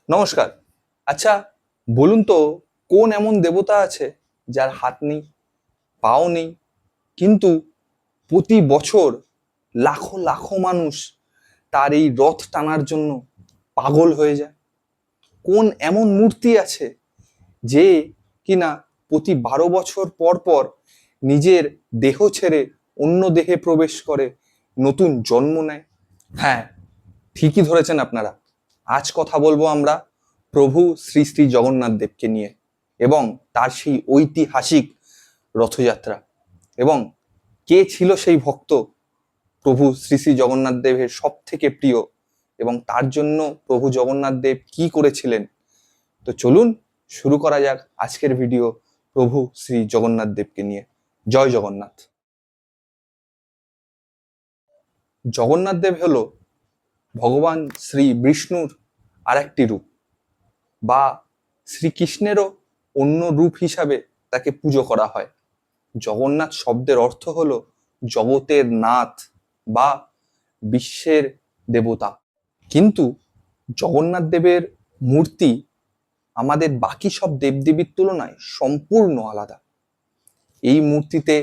নমস্কার। আচ্ছা, বলুন তো কোন এমন দেবতা আছে যার হাত নেই, পাও নেই, কিন্তু প্রতি বছর লাখো লাখো মানুষ তার এই রথ টানার জন্য পাগল হয়ে যায়? কোন এমন মূর্তি আছে যে কিনা প্রতি 12 বছর পর পর নিজের দেহ ছেড়ে অন্য দেহে প্রবেশ করে, নতুন জন্ম নেয়? হ্যাঁ, ঠিকই ধরেছেন আপনারা। আজ কথা বলবো আমরা প্রভু শ্রী শ্রী জগন্নাথ দেবকে নিয়ে এবং তার সেই ঐতিহাসিক রথযাত্রা, এবং কে ছিল সেই ভক্ত প্রভু শ্রী শ্রী জগন্নাথ দেবের সব থেকে প্রিয়, এবং তার জন্য প্রভু জগন্নাথ দেব কি করেছিলেন। তো চলুন শুরু করা যাক আজকের ভিডিও প্রভু শ্রী জগন্নাথ দেবকে নিয়ে। জয় জগন্নাথ। জগন্নাথ দেব হলো ভগবান শ্রী বিষ্ণুর আরেকটি রূপ, বা শ্রীকৃষ্ণেরও অন্য রূপ হিসাবে তাকে পুজো করা হয়। জগন্নাথ শব্দের অর্থ হলো জগতের নাথ বা বিশ্বের দেবতা। কিন্তু জগন্নাথ দেবের মূর্তি আমাদের বাকি সব দেবদেবীর তুলনায় সম্পূর্ণ আলাদা। এই মূর্তিতে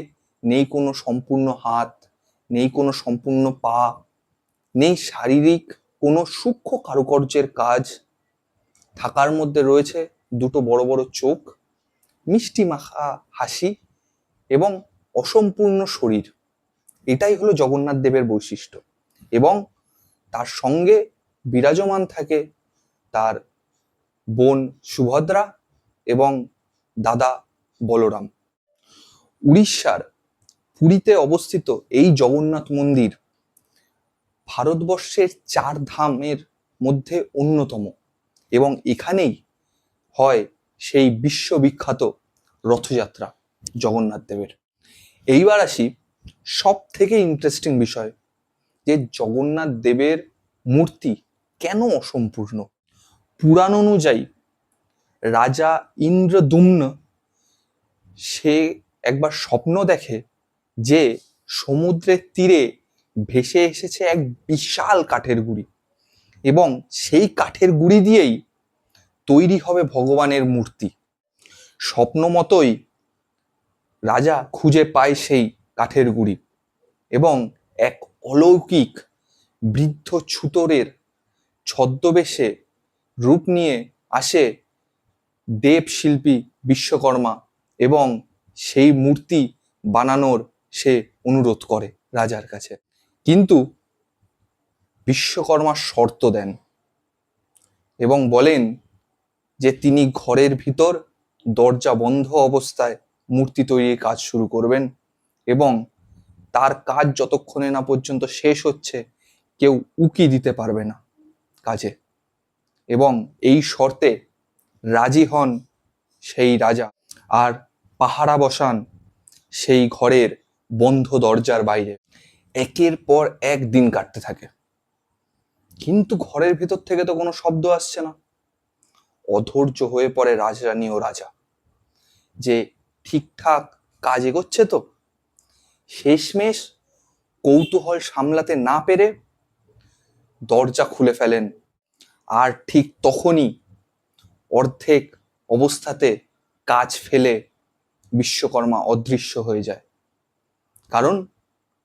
নেই কোনো সম্পূর্ণ হাত, নেই কোনো সম্পূর্ণ পা, নেই শারীরিক কোনো সূক্ষ্ম কারুকার্যের কাজ। থাকার মধ্যে রয়েছে দুটো বড় বড় চোখ, মিষ্টি মাখা হাসি এবং অসম্পূর্ণ শরীর। এটাই হলো জগন্নাথ দেবের বৈশিষ্ট্য। এবং তার সঙ্গে বিরাজমান থাকে তার বোন সুভদ্রা এবং দাদা বলরাম। উড়িষ্যার পুরীতে অবস্থিত এই জগন্নাথ মন্দির ভারতবর্ষের 4 ধামের মধ্যে অন্যতম, এবং এখানেই হয় সেই বিশ্ববিখ্যাত রথযাত্রা জগন্নাথ দেবের। এইবার আসি সব থেকে ইন্টারেস্টিং বিষয়, যে জগন্নাথ দেবের মূর্তি কেন অসম্পূর্ণ। পুরাণ অনুযায়ী রাজা ইন্দ্রদুম্ন সে একবার স্বপ্ন দেখে যে সমুদ্রের তীরে ভেসে এসেছে এক বিশাল কাঠের গুঁড়ি, এবং সেই কাঠের গুঁড়ি দিয়েই তৈরি হবে ভগবানের মূর্তি। স্বপ্ন মতোই রাজা খুঁজে পায় সেই কাঠের গুঁড়ি, এবং এক অলৌকিক বৃদ্ধ ছুতোরের ছদ্মবেশে রূপ নিয়ে আসে দেব শিল্পী বিশ্বকর্মা, এবং সেই মূর্তি বানানোর সে অনুরোধ করে রাজার কাছে। কিন্তু বিশ্বকর্মা শর্ত দেন এবং বলেন যে তিনি ঘরের ভিতর দরজা বন্ধ অবস্থায় মূর্তি তৈরির কাজ শুরু করবেন, এবং তার কাজ যতক্ষণে না পর্যন্ত শেষ হচ্ছে কেউ উকি দিতে পারবে না কাজে। এবং এই শর্তে রাজি হন সেই রাজা, আর পাহারা বসান সেই ঘরের বন্ধ দরজার বাইরে। একের পর এক দিন কাটতে থাকে, কিন্তু ঘরের ভিতর থেকে তো কোনো শব্দ আসছে না। অধৈর্য হয়ে পড়ে রাজরানী ও রাজা, যে ঠিকঠাক কাজ এগোচ্ছে তো। শেষমেশ কৌতূহল সামলাতে না পেরে দরজা খুলে ফেলেন, আর ঠিক তখনই অর্ধেক অবস্থাতে কাজ ফেলে বিশ্বকর্মা অদৃশ্য হয়ে যায়। কারণ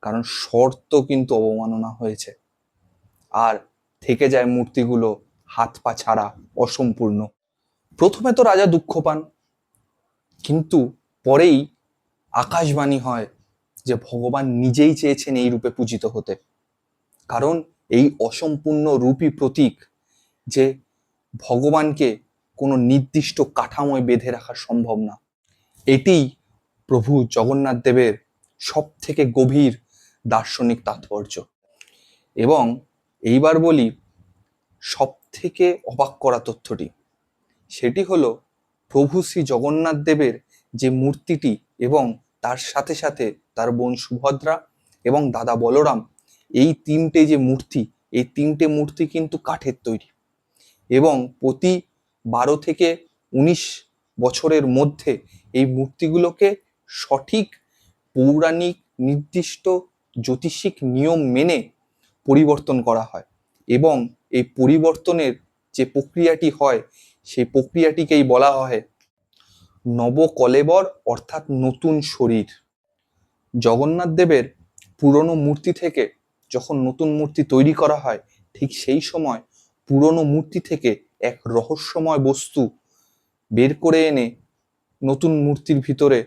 কারণ শর্ত কিন্তু অবমাননা হয়েছে, আর থেকে যায় মূর্তিগুলো হাত পা ছাড়া, অসম্পূর্ণ। প্রথমে তো রাজা দুঃখ পান, কিন্তু পরেই আকাশবাণী হয় যে ভগবান নিজেই চেয়েছেন এই রূপে পূজিত হতে। কারণ এই অসম্পূর্ণ রূপই প্রতীক যে ভগবানকে কোনো নির্দিষ্ট কাঠামোয় বেঁধে রাখা সম্ভব না। এটি প্রভু জগন্নাথ দেবের সব থেকে গভীর দার্শনিক তাৎপর্য। এবং এইবার বলি সব থেকে অবাক করা তথ্যটি, সেটি হলো প্রভু শ্রী জগন্নাথ দেবের যে মূর্তিটি এবং তার সাথে সাথে তার বোন সুভদ্রা এবং দাদা বলরাম, এই তিনটে যে মূর্তি, এই তিনটে মূর্তি কিন্তু কাঠের তৈরি, এবং প্রতি 12 থেকে 19 বছরের মধ্যে এই মূর্তিগুলোকে সঠিক পৌরাণিক নির্দিষ্ট জ্যোতিষিক নিয়ম মেনে পরিবর্তন করা হয়, এবং এই পরিবর্তনের যে প্রক্রিয়াটি হয় সেই প্রক্রিয়াটিকেই বলা হয় নবকলেবর, অর্থাৎ নতুন শরীর। জগন্নাথ দেবের পুরনো মূর্তি থেকে যখন নতুন মূর্তি তৈরি করা হয়, ঠিক সেই সময় পুরনো মূর্তি থেকে এক রহস্যময় বস্তু বের করে এনে নতুন মূর্তির ভিতরে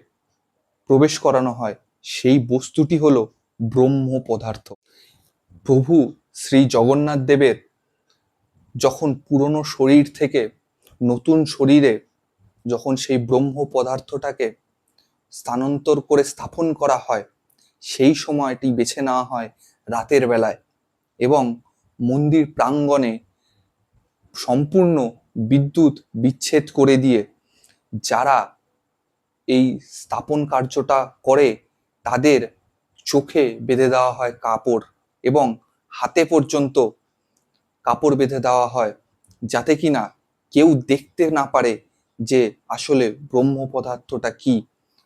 প্রবেশ করানো হয়। সেই বস্তুটি হলো ব্রহ্ম পদার্থ। প্রভু শ্রী জগন্নাথ দেবের যখন পুরনো শরীর থেকে নতুন শরীরে যখন সেই ব্রহ্ম পদার্থটাকে স্থানান্তর করে স্থাপন করা হয়, সেই সময়টি বেছে নেওয়া হয় রাতের বেলায়, এবং মন্দির প্রাঙ্গণে সম্পূর্ণ বিদ্যুৎ বিচ্ছেদ করে দিয়ে যারা এই স্থাপন কার্যটা করে তাদের চোখে বেঁধে দেওয়া হয় কাপড়, এবং হাতে পর্যন্ত কাপড় বেঁধে দেওয়া হয়, যাতে কিনা কেউ দেখতে না পারে যে আসলে ব্রহ্ম পদার্থটা কি।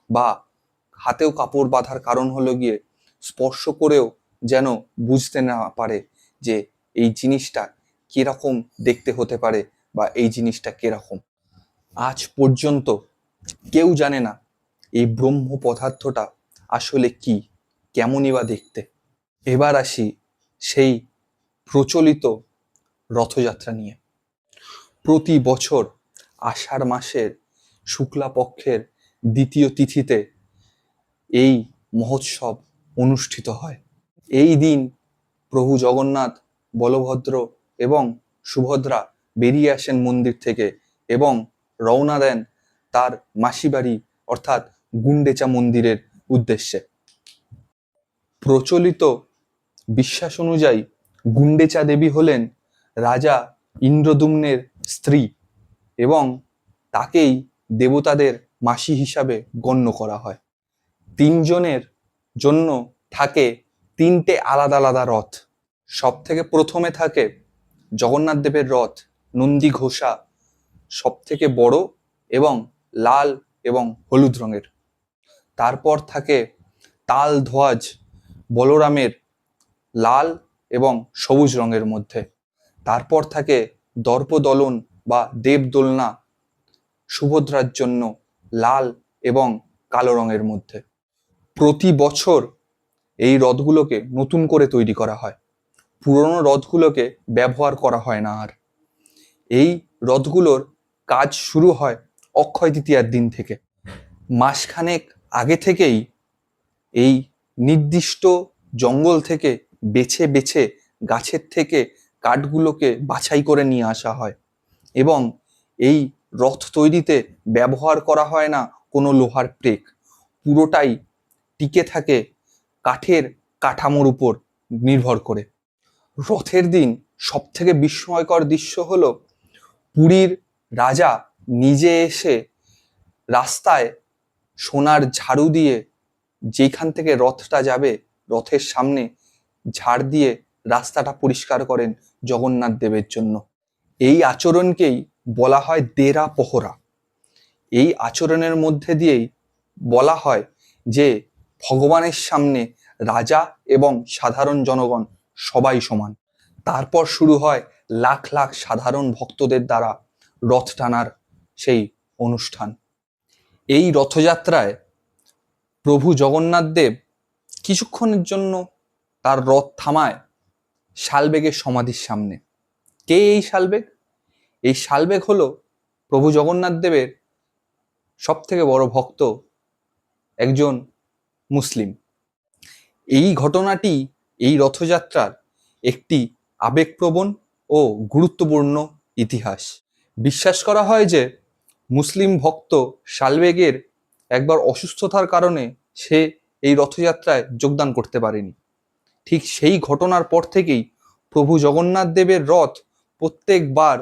বা হাতেও কাপড় বাঁধার কারণ হলো গিয়ে স্পর্শ করেও যেন বুঝতে না পারে যে এই জিনিসটা কিরকম দেখতে হতে পারে বা এই জিনিসটা কিরকম। আজ পর্যন্ত কেউ জানে না এই ব্রহ্ম পদার্থটা আসলে কি, কেমনই বা দেখতে। এবার আসি সেই প্রচলিত রথযাত্রা নিয়ে। প্রতি বছর আষাঢ় মাসের শুক্লা পক্ষের দ্বিতীয় তিথিতে এই মহোৎসব অনুষ্ঠিত হয়। এই দিন প্রভু জগন্নাথ, বলভদ্র এবং সুভদ্রা বেরিয়ে আসেন মন্দির থেকে এবং রওনা দেন তার মাসিবাড়ি অর্থাৎ গুন্ডেচা মন্দিরের উদ্দেশ্যে। প্রচলিত বিশ্বাস অনুযায়ী গুন্ডেচা দেবী হলেন রাজা ইন্দ্রদ্যুম্নের স্ত্রী, এবং তাকেই দেবতাদের মাসি হিসাবে গণ্য করা হয়। তিনজনের জন্য থাকে তিনটে আলাদা আলাদা রথ। সব থেকে প্রথমে থাকে জগন্নাথ দেবের রথ, নন্দী ঘোষা, সব থেকে বড় এবং লাল এবং হলুদ রঙের। তারপর থাকে তাল ধ্বজ বলরামের, লাল এবং সবুজ রঙের মধ্যে। তারপর থাকে দর্পদলন বা দেবদোলনা সুভদ্রার জন্য, লাল এবং কালো রঙের মধ্যে। প্রতি বছর এই রথগুলোকে নতুন করে তৈরি করা হয়, পুরনো রথগুলোকে ব্যবহার করা হয় না আর। এই রথগুলোর কাজ শুরু হয় অক্ষয় তৃতীয়ার দিন থেকে। মাসখানেক আগে থেকেই এই নির্দিষ্ট জঙ্গল থেকে বেছে বেছে গাছের থেকে কাঠগুলোকে বাছাই করে নিয়ে আসা হয়, এবং এই রথ তৈরিতে ব্যবহার করা হয় না কোনো লোহার প্রেক, পুরোটাই টিকে থাকে কাঠের কাঠামোর উপর নির্ভর করে। রথের দিন সব থেকে বিস্ময়কর দৃশ্য হলো পুরীর রাজা নিজে এসে রাস্তায় সোনার ঝাড়ু দিয়ে যেখান থেকে রথটা যাবে রথের সামনে ঝাড় দিয়ে রাস্তাটা পরিষ্কার করেন জগন্নাথ দেবের জন্য। এই আচরণকেই বলা হয় দেরা পহরা। এই আচরণের মধ্যে দিয়েই বলা হয় যে ভগবানের সামনে রাজা এবং সাধারণ জনগণ সবাই সমান। তারপর শুরু হয় লাখ লাখ সাধারণ ভক্তদের দ্বারা রথ টানার সেই অনুষ্ঠান। এই রথযাত্রায় প্রভু জগন্নাথ দেব কিছুক্ষণের জন্য তার রথ থামায় শালবেগের সমাধির সামনে। কে এই শালবেগ? এই শালবেগ হলো প্রভু জগন্নাথ দেবের সব থেকে বড় ভক্ত, একজন মুসলিম। এই ঘটনাটি এই রথযাত্রার একটি আবেগপ্রবণ ও গুরুত্বপূর্ণ ইতিহাস। বিশ্বাস করা হয় যে মুসলিম ভক্ত শালবেগের একবার অসুস্থতার কারণে সে এই রথযাত্রায় যোগদান করতে পারেনি। ঠিক সেই ঘটনার পর থেকেই প্রভু জগন্নাথ দেবের রথ প্রত্যেকবার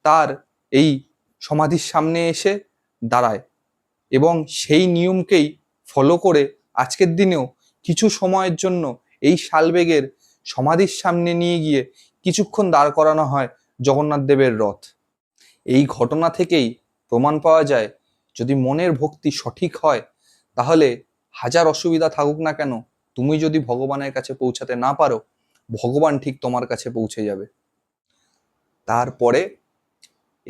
তার এই সমাধির সামনে এসে দাঁড়ায়, এবং সেই নিয়মকেই ফলো করে আজকের দিনেও কিছু সময়ের জন্য এই শালবেগের সমাধির সামনে নিয়ে গিয়ে কিছুক্ষণ দাঁড় করানো হয় জগন্নাথ দেবের রথ। এই ঘটনা থেকেই প্রমাণ পাওয়া যায় যদি মনের ভক্তি সঠিক হয় তাহলে হাজার অসুবিধা থাকুক না কেন, তুমি যদি ভগবানের কাছে পৌঁছাতে না পারো, ভগবান ঠিক তোমার কাছে পৌঁছে যাবে। তারপরে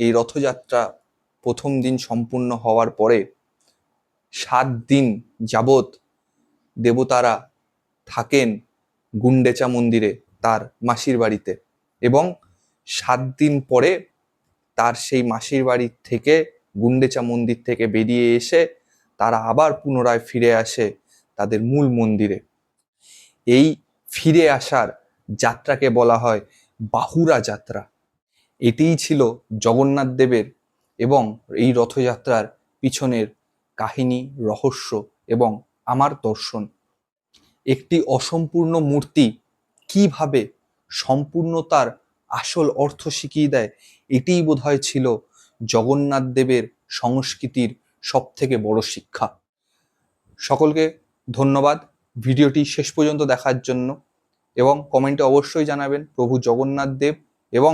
এই রথযাত্রা প্রথম দিন সম্পূর্ণ হওয়ার পরে 7 দিন যাবৎ দেবতারা থাকেন গুন্ডেচা মন্দিরে, তার মাসির বাড়িতে, এবং 7 দিন পরে তার সেই মাসির বাড়ি থেকে, গুন্ডেচা মন্দির থেকে বেরিয়ে এসে তারা আবার পুনরায় ফিরে আসে তাদের মূল মন্দিরে। এই ফিরে আসার যাত্রাকে বলা হয় বাহুড়া যাত্রা। এটিই ছিল জগন্নাথ দেবের এবং এই রথযাত্রার পিছনের কাহিনী, রহস্য এবং আমার দর্শন। একটি অসম্পূর্ণ মূর্তি কিভাবে সম্পূর্ণতার আসল অর্থ শিখিয়ে দেয়, এটিই বোধহয় ছিল জগন্নাথ দেবের সংস্কৃতির সবথেকে বড় শিক্ষা। সকলকে ধন্যবাদ ভিডিওটি শেষ পর্যন্ত দেখার জন্য, এবং কমেন্টে অবশ্যই জানাবেন প্রভু জগন্নাথ দেব এবং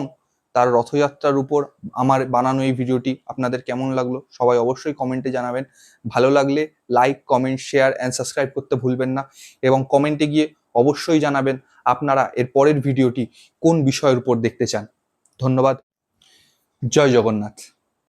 তার রথযাত্রার উপর আমার বানানো এই ভিডিওটি আপনাদের কেমন লাগলো সবাই অবশ্যই কমেন্টে জানাবেন। ভালো লাগলে like, comment, share and subscribe করতে ভুলবেন না, এবং কমেন্টে গিয়ে অবশ্যই জানাবেন আপনারা এর পরের ভিডিওটি কোন বিষয়ের উপর দেখতে চান। ধন্যবাদ। জয় জগন্নাথ।